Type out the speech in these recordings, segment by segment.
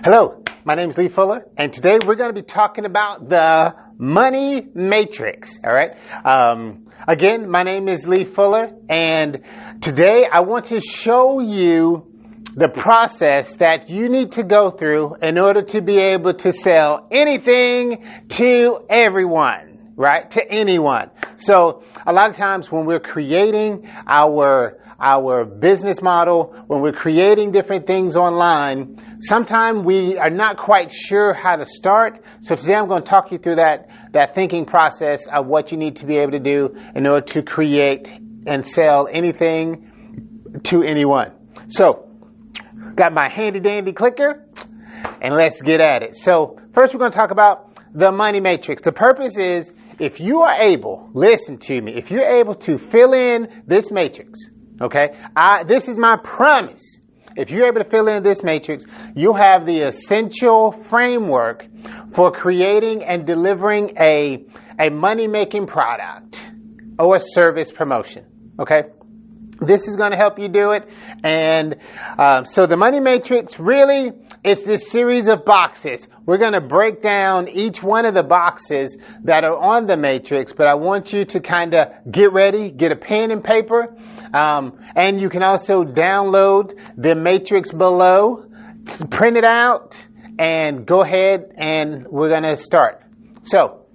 Hello, my name is Lee Fuller, and today we're going to be talking about the money matrix. All right. Again, my name is Lee Fuller, and today I want to show you the process that you need to go through in order to be able to sell anything to everyone, right? To anyone. So a lot of times when we're creating our business model, when we're creating different things online, sometimes we are not quite sure how to start. So today I'm going to talk you through that thinking process of what you need to be able to do in order to create and sell anything to anyone. So, got my handy dandy clicker, and let's get at it. So, first we're going to talk about the money matrix. The purpose is, if you are able, listen to me, if you're able to fill in this matrix, okay, this is my promise. If you're able to fill in this matrix, you'll have the essential framework for creating and delivering a money-making product or service promotion, okay? This is going to help you do it. And so the money matrix, really, it's this series of boxes. We're going to break down each one of the boxes that are on the matrix, but I want you to kind of get ready, get a pen and paper, and you can also download the matrix below, print it out, and go ahead and we're going to start. So,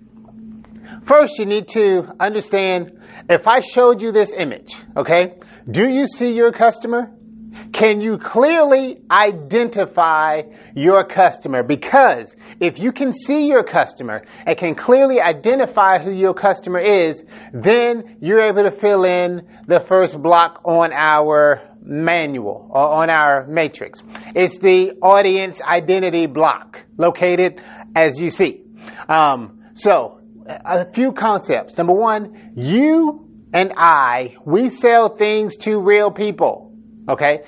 first you need to understand, if I showed you this image, okay, do you see your customer? Can you clearly identify your customer? Because if you can see your customer and can clearly identify who your customer is, then you're able to fill in the first block on our manual or on our matrix. It's the audience identity block located as you see. So a few concepts. Number one, you and I, we sell things to real people, okay?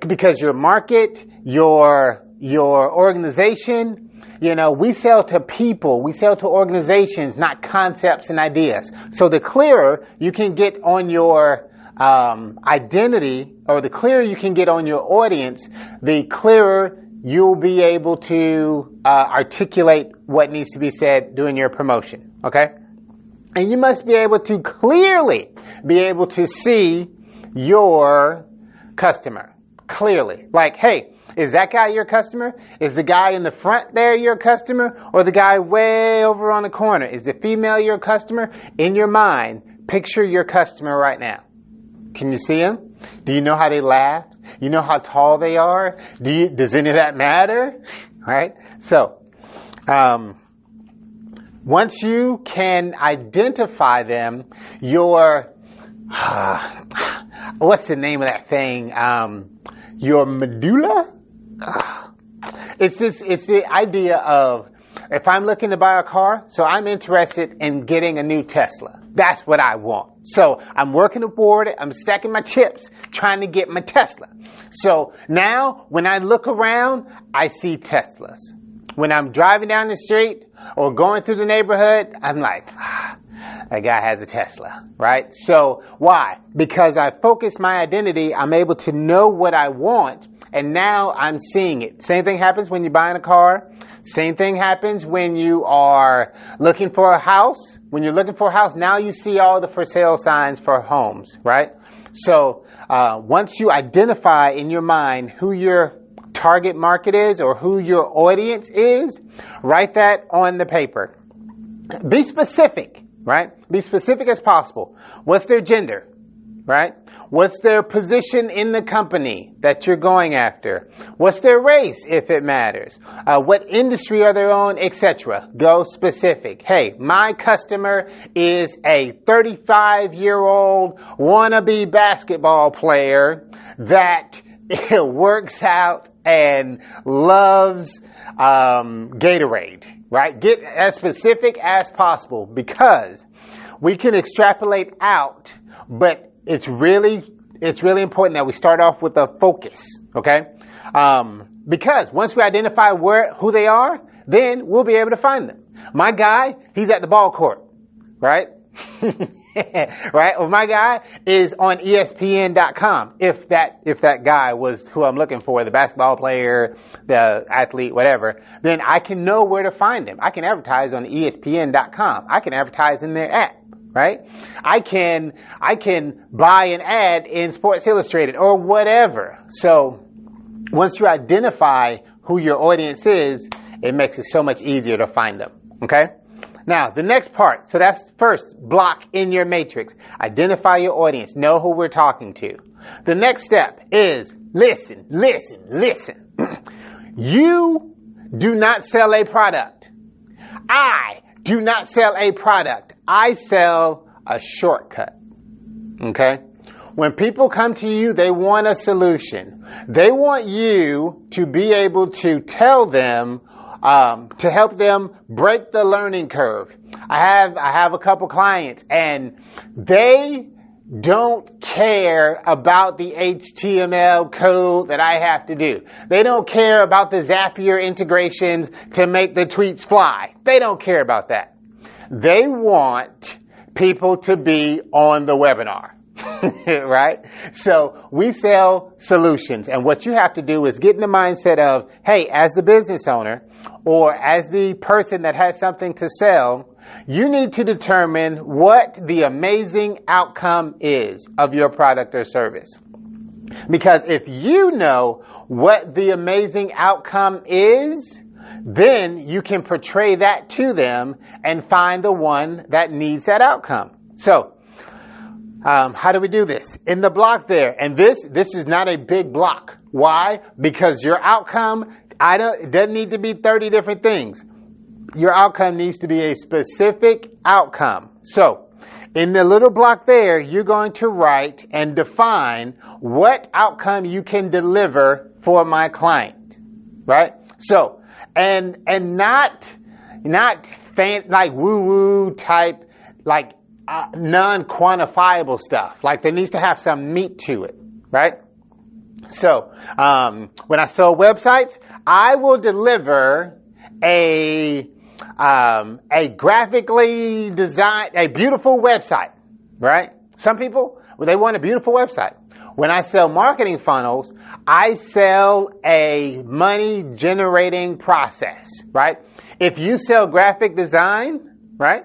Because your market, your organization, we sell to people, we sell to organizations, not concepts and ideas. So the clearer you can get on your identity, or the clearer you can get on your audience, the clearer you'll be able to articulate what needs to be said during your promotion, okay? And you must be able to clearly be able to see your customer clearly. Like, hey, is that guy your customer? Is the guy in the front there your customer? Or the guy way over on the corner? Is the female your customer? In your mind, picture your customer right now. Can you see him? Do you know how they laugh? You know how tall they are? Does any of that matter? All right? So, once you can identify them, your what's the name of that thing? Your medulla? It's the idea of, if I'm looking to buy a car, so I'm interested in getting a new Tesla. That's what I want. So I'm working toward it. I'm stacking my chips, trying to get my Tesla. So now when I look around, I see Teslas. When I'm driving down the street or going through the neighborhood, I'm like, that guy has a Tesla, right? So why? Because I focus my identity, I'm able to know what I want, and now I'm seeing it. Same thing happens when you're buying a car. Same thing happens when you are looking for a house. When you're looking for a house, now you see all the for sale signs for homes, right? So once you identify in your mind who your target market is or who your audience is, write that on the paper. Be specific, right? Be specific as possible. What's their gender, right? What's their position in the company that you're going after? What's their race, if it matters? What industry are they on, etc. Go specific. Hey, my customer is a 35-year-old wannabe basketball player that works out and loves Gatorade, right? Get as specific as possible, because we can extrapolate out, but it's really important that we start off with a focus, okay? Because once we identify who they are, then we'll be able to find them. My guy, he's at the ball court, right? right? Or my guy is on ESPN.com. If that guy was who I'm looking for, the basketball player, the athlete, whatever, then I can know where to find them. I can advertise on ESPN.com. I can advertise in their app, right? I can buy an ad in Sports Illustrated or whatever. So once you identify who your audience is, it makes it so much easier to find them. Okay? Now, the next part. So that's first block in your matrix. Identify your audience. Know who we're talking to. The next step is listen. You do not sell a product. I do not sell a product. I sell a shortcut. Okay? When people come to you, they want a solution. They want you to be able to tell them, to help them break the learning curve. I have a couple clients and they don't care about the HTML code that I have to do. They don't care about the Zapier integrations to make the tweets fly. They don't care about that. They want people to be on the webinar. Right? So we sell solutions, and what you have to do is get in the mindset of, hey, as the business owner or as the person that has something to sell, you need to determine what the amazing outcome is of your product or service. Because if you know what the amazing outcome is, then you can portray that to them and find the one that needs that outcome. So, how do we do this? In the block there, and this is not a big block. Why? Because your outcome, it doesn't need to be 30 different things. Your outcome needs to be a specific outcome. So, in the little block there, you're going to write and define what outcome you can deliver for my client, right? So, and not like woo-woo type, like non-quantifiable stuff. Like there needs to have some meat to it, right? So, when I sell websites, I will deliver a graphically designed, a beautiful website, right? Some people, they want a beautiful website. When I sell marketing funnels, I sell a money generating process, right? If you sell graphic design, right?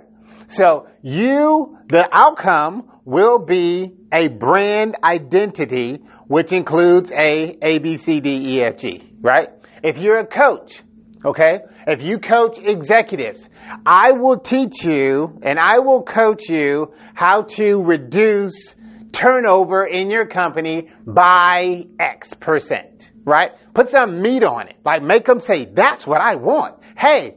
So the outcome will be a brand identity, which includes A, B, C, D, E, F, G, right? If you're a coach, okay? If you coach executives, I will teach you and I will coach you how to reduce turnover in your company by X%, right? Put some meat on it. Like make them say, that's what I want. Hey,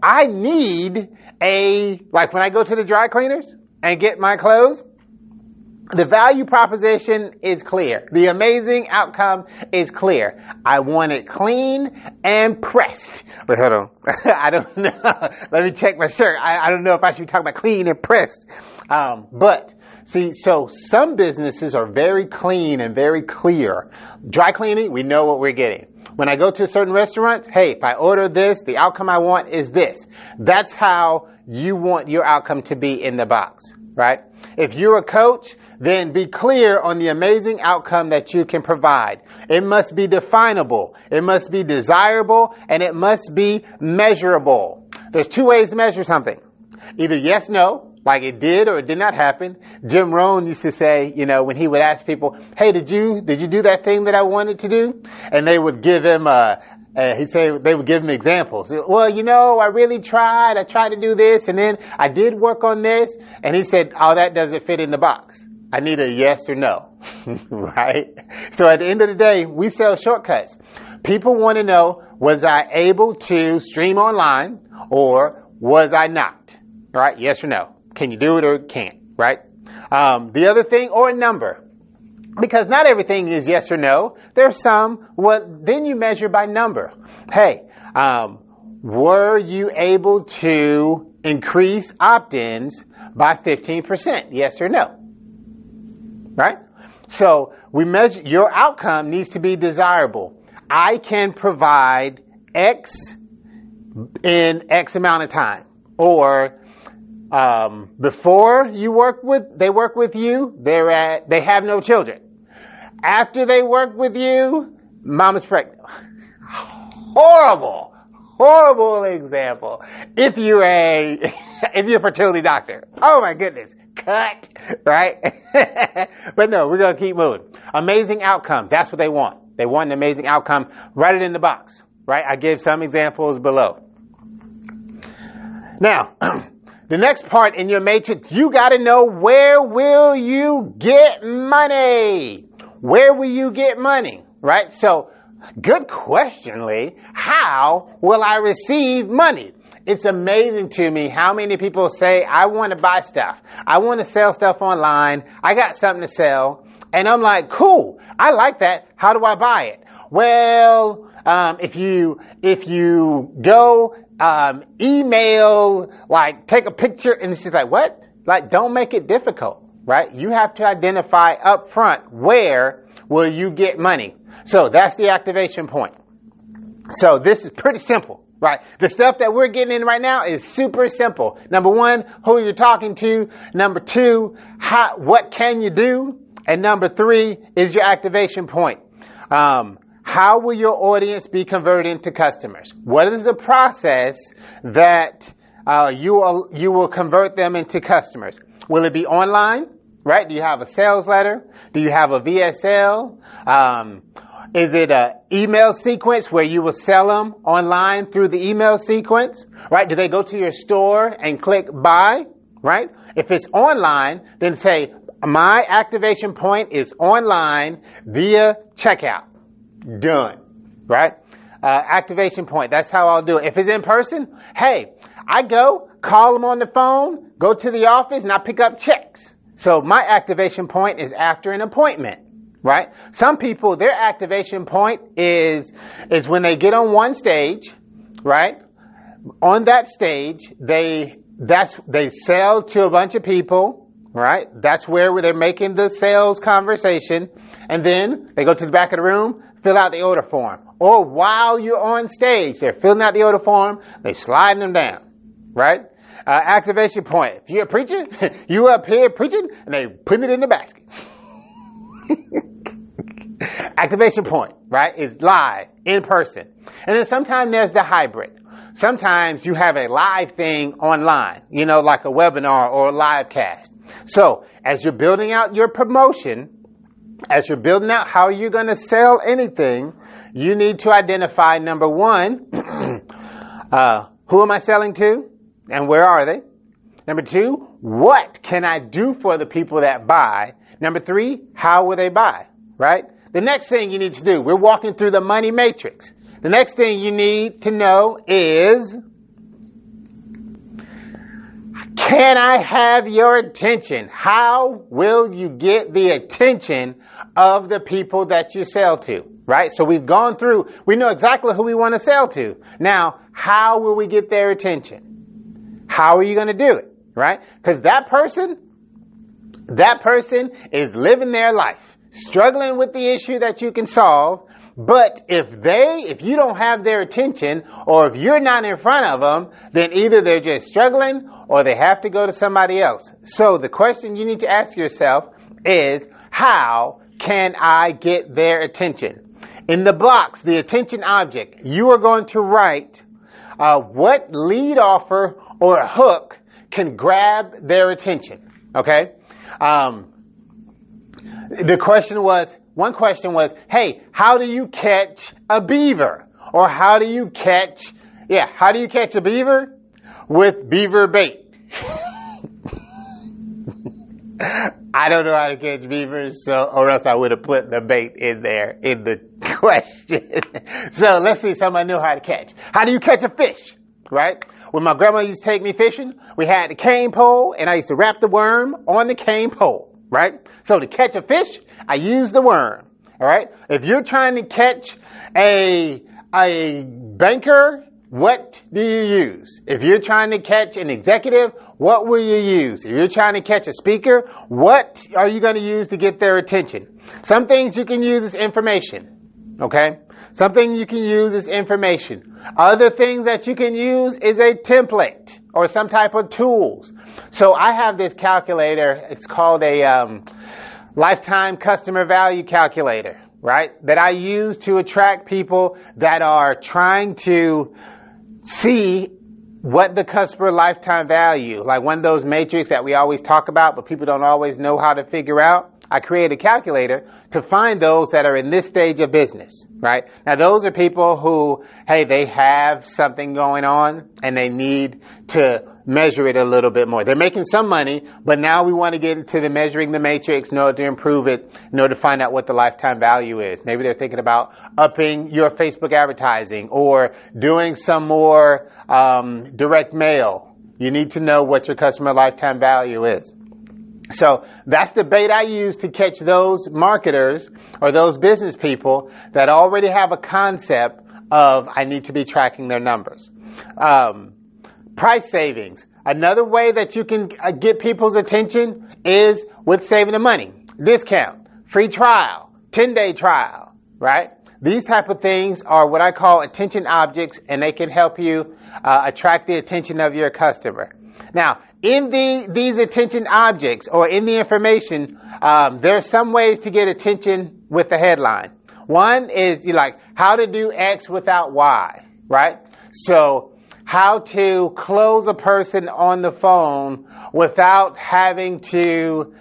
I need like when I go to the dry cleaners and get my clothes, the value proposition is clear. The amazing outcome is clear. I want it clean and pressed. But hold on. I don't know. Let me check my shirt. I don't know if I should be talking about clean and pressed. But see, so some businesses are very clean and very clear. Dry cleaning, we know what we're getting. When I go to certain restaurants, hey, if I order this, the outcome I want is this. That's how you want your outcome to be in the box, right? If you're a coach, then be clear on the amazing outcome that you can provide. It must be definable, it must be desirable, and it must be measurable. There's two ways to measure something. Either yes, no, like it did or it did not happen. Jim Rohn used to say, when he would ask people, hey, did you do that thing that I wanted to do? And they would give him they would give him examples. Well, I really tried. I tried to do this, and then I did work on this. And he said, oh, that doesn't fit in the box. I need a yes or no, right? So at the end of the day, we sell shortcuts. People want to know, was I able to stream online or was I not? Right? Yes or no. Can you do it or can't? Right? The other thing, or a number. Because not everything is yes or no. There's some, then you measure by number. Hey, were you able to increase opt-ins by 15%? Yes or no? Right? So we measure, your outcome needs to be desirable. I can provide X in X amount of time. Or Before they work with you, they have no children. After they work with you, mama's pregnant. Horrible example. If you're a fertility doctor, oh my goodness, cut, right? But no, we're gonna keep moving. Amazing outcome. That's what they want. They want an amazing outcome. Write it in the box, right? I gave some examples below. Now, the next part in your matrix, you got to know, where will you get money? Where will you get money, right? So, good question, Lee. How will I receive money? It's amazing to me how many people say, I want to buy stuff. I want to sell stuff online. I got something to sell. And I'm like, cool. I like that. How do I buy it? Well, if you go, email, like take a picture, and it's just like, what? Like, don't make it difficult, right? You have to identify up front, where will you get money? So that's the activation point. So this is pretty simple, right? The stuff that we're getting in right now is super simple. Number one, who you're talking to. Number two, what can you do? And number three is your activation point. How will your audience be converted into customers? What is the process that you will convert them into customers? Will it be online, right? Do you have a sales letter? Do you have a VSL? Is it an email sequence where you will sell them online through the email sequence, right? Do they go to your store and click buy, right? If it's online, then say, my activation point is online via checkout. Done, right? Activation point. That's how I'll do it. If it's in person, hey, I go, call them on the phone, go to the office, and I pick up checks. So my activation point is after an appointment, right? Some people, their activation point is when they get on one stage, right? On that stage, they sell to a bunch of people, right? That's where they're making the sales conversation. And then they go to the back of the room, fill out the order form. Or while you're on stage, they're filling out the order form, they're sliding them down, right? Activation point. If you're a preacher, you up here preaching, and they put it in the basket. Activation point, right, is live, in person. And then sometimes there's the hybrid. Sometimes you have a live thing online, like a webinar or a live cast. So as you're building out your promotion, as you're building out how you're going to sell anything, you need to identify, number one, who am I selling to and where are they? Number two, what can I do for the people that buy? Number three, how will they buy, right? The next thing you need to do, we're walking through the money matrix. The next thing you need to know is, can I have your attention? How will you get the attention of the people that you sell to, right? So we've gone through, we know exactly who we want to sell to. Now, how will we get their attention? How are you going to do it, right? Because that person is living their life, struggling with the issue that you can solve. But if you don't have their attention, or if you're not in front of them, then either they're just struggling or they have to go to somebody else. So the question you need to ask yourself is, how can I get their attention? In the box, the attention object, you are going to write what lead offer or hook can grab their attention. Okay? One question was, hey, how do you catch a beaver? Or how do you catch a beaver? With beaver bait. I don't know how to catch beavers, or else I would have put the bait in there in the question. So let's see something I know how to catch. How do you catch a fish? Right? When my grandma used to take me fishing, we had the cane pole, and I used to wrap the worm on the cane pole. Right? So to catch a fish, I use the worm. All right? If you're trying to catch a banker, what do you use? If you're trying to catch an executive, what will you use? If you're trying to catch a speaker, what are you going to use to get their attention? Some things you can use as information. Okay? Something you can use is information. Other things that you can use is a template or some type of tools. So I have this calculator. It's called a lifetime customer value calculator, right? That I use to attract people that are trying to see what the customer lifetime value, like one of those matrix that we always talk about, but people don't always know how to figure out. I create a calculator to find those that are in this stage of business, right? Now, those are people who, hey, they have something going on and they need to measure it a little bit more. They're making some money, but now we want to get into the measuring the matrix in order to improve it, in order to find out what the lifetime value is. Maybe they're thinking about upping your Facebook advertising or doing some more direct mail. You need to know what your customer lifetime value is. So that's the bait I use to catch those marketers or those business people that already have a concept of I need to be tracking their numbers. Price savings. Another way that you can get people's attention is with saving the money. Discount, free trial, 10-day trial, right? These type of things are what I call attention objects, and they can help you attract the attention of your customer. Now, in these attention objects or in the information, there are some ways to get attention with the headline. One is how to do X without Y, right? So how to close a person on the phone without having to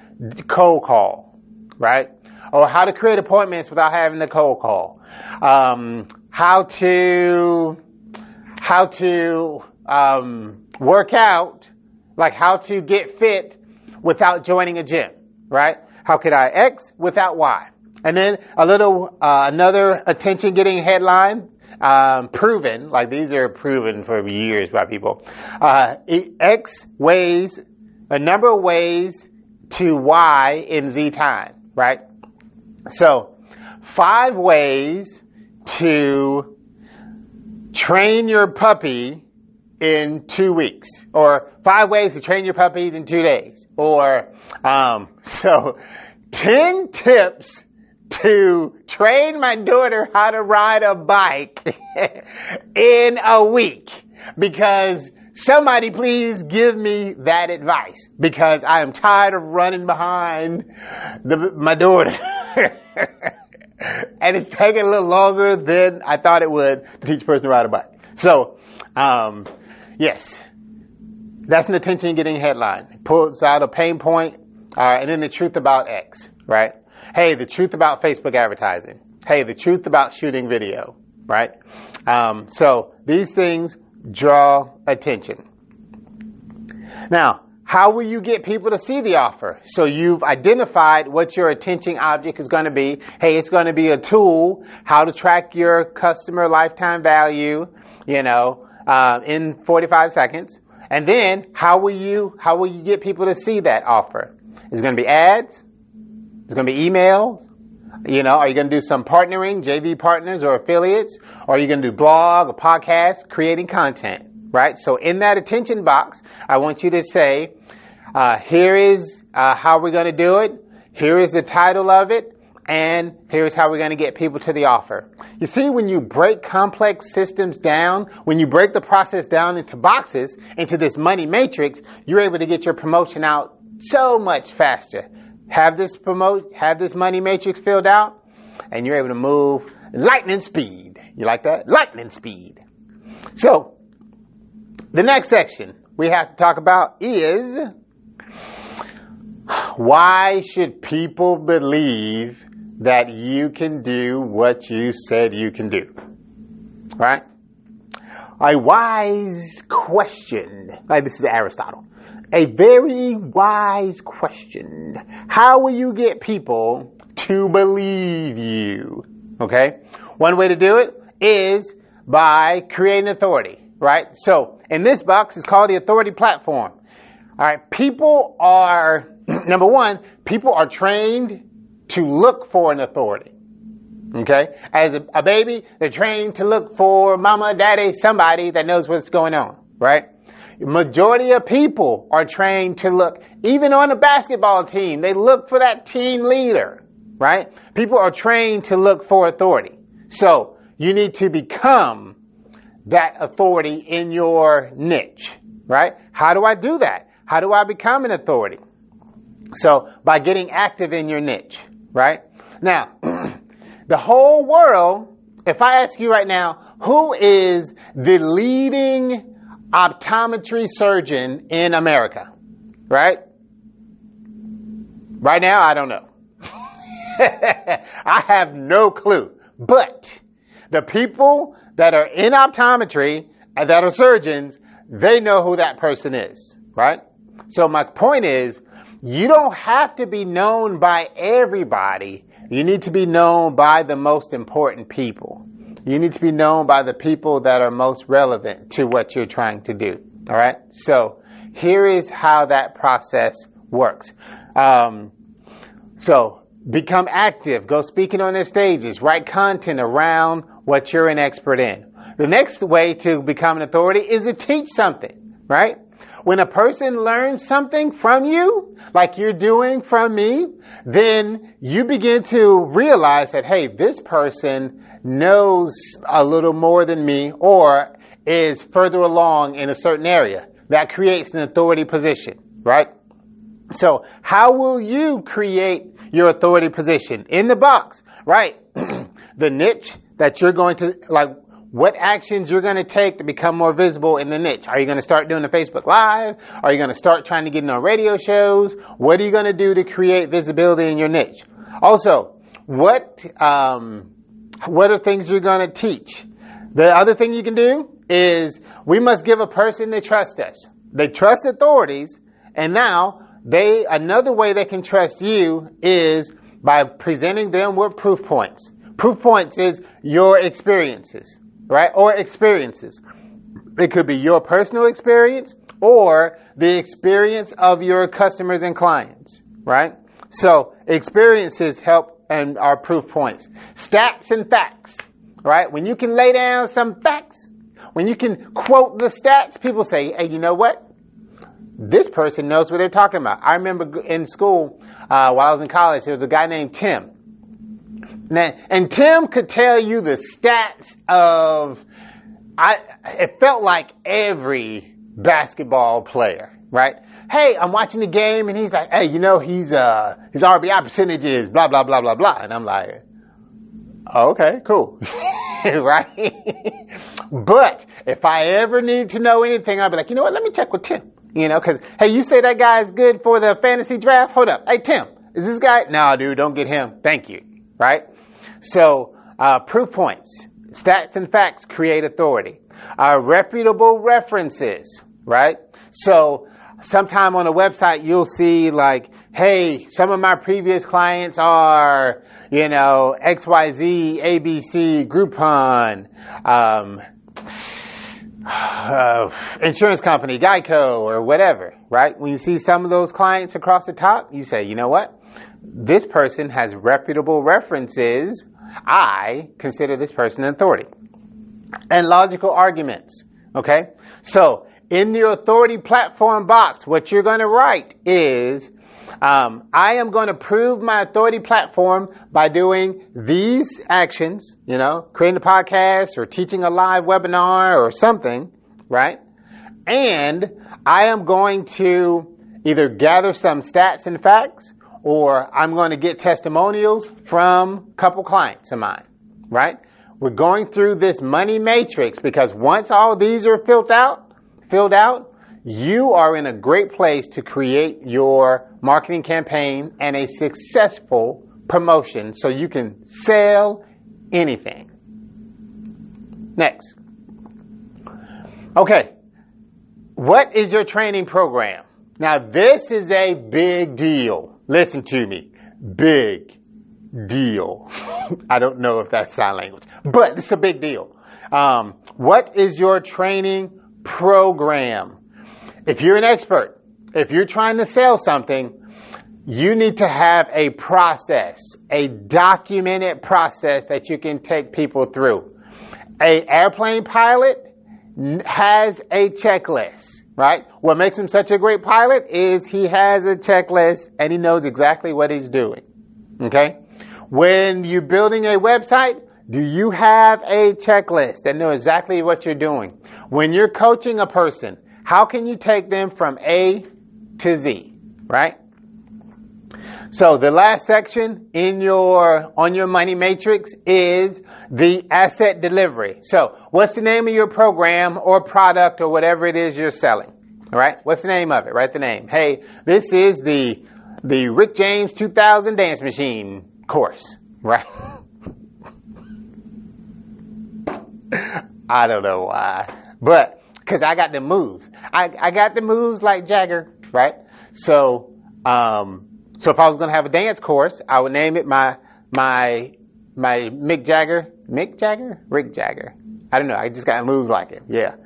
cold call, right? Or how to create appointments without having to cold call. How to work out. Like how to get fit without joining a gym, right? How could I X without Y? And then another attention getting headline, proven, like these are proven for years by people. X ways, a number of ways to Y in Z time, right? So 5 ways to train your puppy in 2 weeks, or 5 ways to train your puppies in 2 days, or 10 tips to train my daughter how to ride a bike in a week, because somebody please give me that advice, because I am tired of running behind my daughter and it's taking a little longer than I thought it would to teach a person to ride a bike. So yes, that's an attention getting headline. Pulls out a pain point, and then the truth about X, right? Hey, the truth about Facebook advertising. Hey, the truth about shooting video, right? So these things draw attention. Now, how will you get people to see the offer? So you've identified what your attention object is going to be. Hey, it's going to be a tool, how to track your customer lifetime value, in 45 seconds. And then how will you get people to see that offer? It's going to be ads. It's going to be emails. Are you going to do some partnering, JV partners or affiliates? Or are you going to do blog or podcast, creating content, right? So in that attention box, I want you to say, here is how we're going to do it. Here is the title of it. And here's how we're going to get people to the offer. You see, when you break complex systems down, when you break the process down into boxes, into this money matrix, you're able to get your promotion out so much faster. Have this money matrix filled out, and you're able to move lightning speed. You like that? Lightning speed. So, the next section we have to talk about is, why should people believe that you can do what you said you can do? Right? A wise question. This is Aristotle. A very wise question. How will you get people to believe you? Okay? One way to do it is by creating authority, right? So, in this box, it's called the authority platform. All right? People are, number one, people are trained to look for an authority. Okay? As a baby, they're trained to look for mama, daddy, somebody that knows what's going on, right? Majority of people are trained to look, even on a basketball team, they look for that team leader, right? People are trained to look for authority. So you need to become that authority in your niche, right? How do I do that? How do I become an authority? So by getting active in your niche, right? Now, the whole world, if I ask you right now, who is the leading optometry surgeon in America, right? Right now, I don't know. I have no clue. But the people that are in optometry and that are surgeons, they know who that person is, right? So my point is, you don't have to be known by everybody. You need to be known by the most important people. You need to be known by the people that are most relevant to what you're trying to do. All right? So here is how that process works. So become active. Go speaking on their stages. Write content around what you're an expert in. The next way to become an authority is to teach something, right? When a person learns something from you, like you're doing from me, then you begin to realize that, hey, this person knows a little more than me or is further along in a certain area. That creates an authority position, right? So how will you create your authority position? In the box, right? The niche that you're going to, like, what actions you're going to take to become more visible in the niche. Are you going to start doing a Facebook Live? Are you going to start trying to get in on radio shows? What are you going to do to create visibility in your niche? Also, what are things you're going to teach? The other thing you can do is we must give a person they trust us. They trust authorities, and now another way they can trust you is by presenting them with proof points. Proof points is your experiences, right? Or experiences. It could be your personal experience or the experience of your customers and clients, right? So experiences help and are proof points. Stats and facts, right? When you can lay down some facts, when you can quote the stats, people say, hey, you know what? This person knows what they're talking about. I remember in school, while I was in college, there was a guy named Tim. And Tim could tell you the stats of, it felt like every basketball player, right? Hey, I'm watching the game and he's like, hey, you know, his RBI percentage is blah, blah, blah, blah, blah. And I'm like, oh, okay, cool. Right? But if I ever need to know anything, I'll be like, you know what? Let me check with Tim. You know, because, hey, you say that guy is good for the fantasy draft? Hold up. Hey, Tim, is this guy? No, dude, don't get him. Thank you. Right? So, proof points, stats and facts create authority. Reputable references, right? So, sometime on a website, you'll see like, hey, some of my previous clients are, you know, XYZ, ABC, Groupon, insurance company, Geico, or whatever, right? When you see some of those clients across the top, you say, you know what? This person has reputable references. I consider this person an authority. And logical arguments, okay? So, in the authority platform box, what you're going to write is, I am going to prove my authority platform by doing these actions, you know, creating a podcast or teaching a live webinar or something, right? And I am going to either gather some stats and facts or I'm going to get testimonials from a couple clients of mine, right? We're going through this money matrix because once all these are filled out, you are in a great place to create your marketing campaign and a successful promotion so you can sell anything. Next. Okay. What is your training program? Now, this is a big deal. Listen to me. Big deal. I don't know if that's sign language, but it's a big deal. What is your training program? If you're an expert, if you're trying to sell something, you need to have a process, a documented process that you can take people through. An airplane pilot has a checklist, right? What makes him such a great pilot is he has a checklist and he knows exactly what he's doing, okay? When you're building a website, do you have a checklist that knows exactly what you're doing? When you're coaching a person, how can you take them from A to Z, right? So the last section on your money matrix is the asset delivery. So what's the name of your program or product or whatever it is you're selling? All right. What's the name of it? Write the name. Hey, this is the Rick James 2000 dance machine course, right? I don't know why, but because I got the moves. I got the moves like Jagger, right? So if I was going to have a dance course, I would name it my Rick Jagger. I don't know. I just got moves like it. Yeah.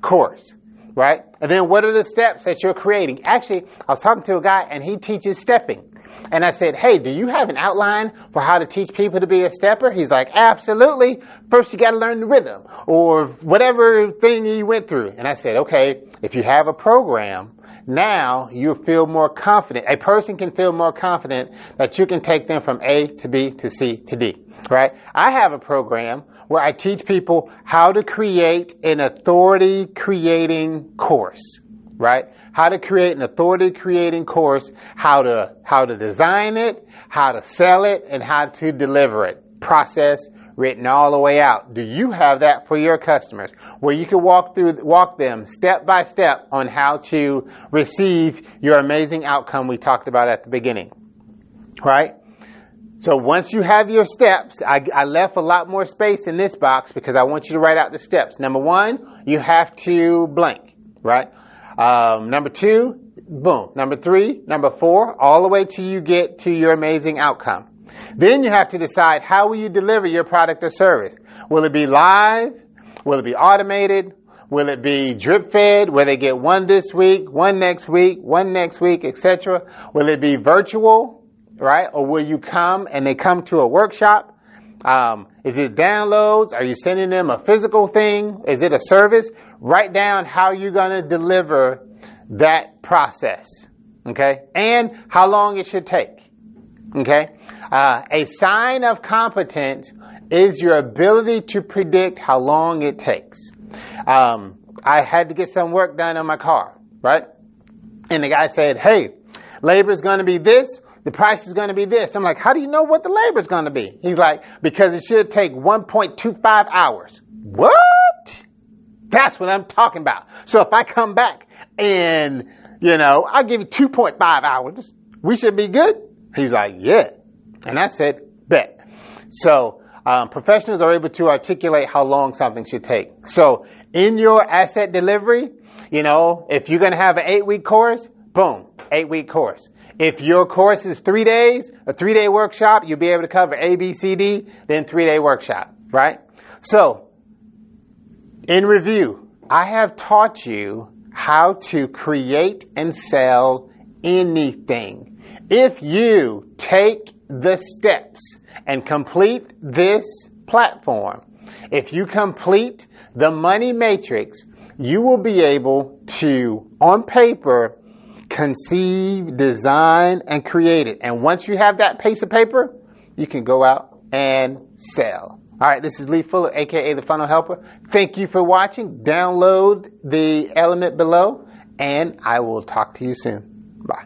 Course, right? And then what are the steps that you're creating? Actually, I was talking to a guy and he teaches stepping. And I said, hey, do you have an outline for how to teach people to be a stepper? He's like, absolutely. First, you got to learn the rhythm or whatever thing he went through. And I said, okay, if you have a program, now you feel more confident. A person can feel more confident that you can take them from A to B to C to D, right? I have a program where I teach people how to create an authority creating course, right? How to create an authority creating course, how to design it, how to sell it, and how to deliver it. Process written all the way out. Do you have that for your customers where you can walk them step by step on how to receive your amazing outcome we talked about at the beginning, right? So once you have your steps, I left a lot more space in this box because I want you to write out the steps. Number 1, you have to blank, right? Number 2, boom. Number 3, number 4, all the way till you get to your amazing outcome. Then you have to decide, how will you deliver your product or service? Will it be live? Will it be automated? Will it be drip fed where they get one this week, one next week, etc.? Will it be virtual, right? Or will you come and they come to a workshop? Is it downloads? Are you sending them a physical thing? Is it a service? Write down how you're going to deliver that process, okay? And how long it should take, okay? A sign of competence is your ability to predict how long it takes. I had to get some work done on my car, right? And the guy said, hey, labor is going to be this. The price is going to be this. I'm like, how do you know what the labor is going to be? He's like, because it should take 1.25 hours. What? That's what I'm talking about. So if I come back and, I'll give you 2.5 hours, we should be good. He's like, yeah. And I said, bet. So professionals are able to articulate how long something should take. So in your asset delivery, if you're going to have an 8-week course, boom, 8-week course. If your course is 3 days, a 3-day workshop, you'll be able to cover A, B, C, D, then 3-day workshop, right? So in review, I have taught you how to create and sell anything. If you take the steps and complete this platform, if you complete the money matrix, you will be able to, on paper, conceive, design, and create it. And once you have that piece of paper, you can go out and sell. All right, this is Lee Fuller, aka The Funnel Helper. Thank you for watching. Download the element below, and I will talk to you soon. Bye.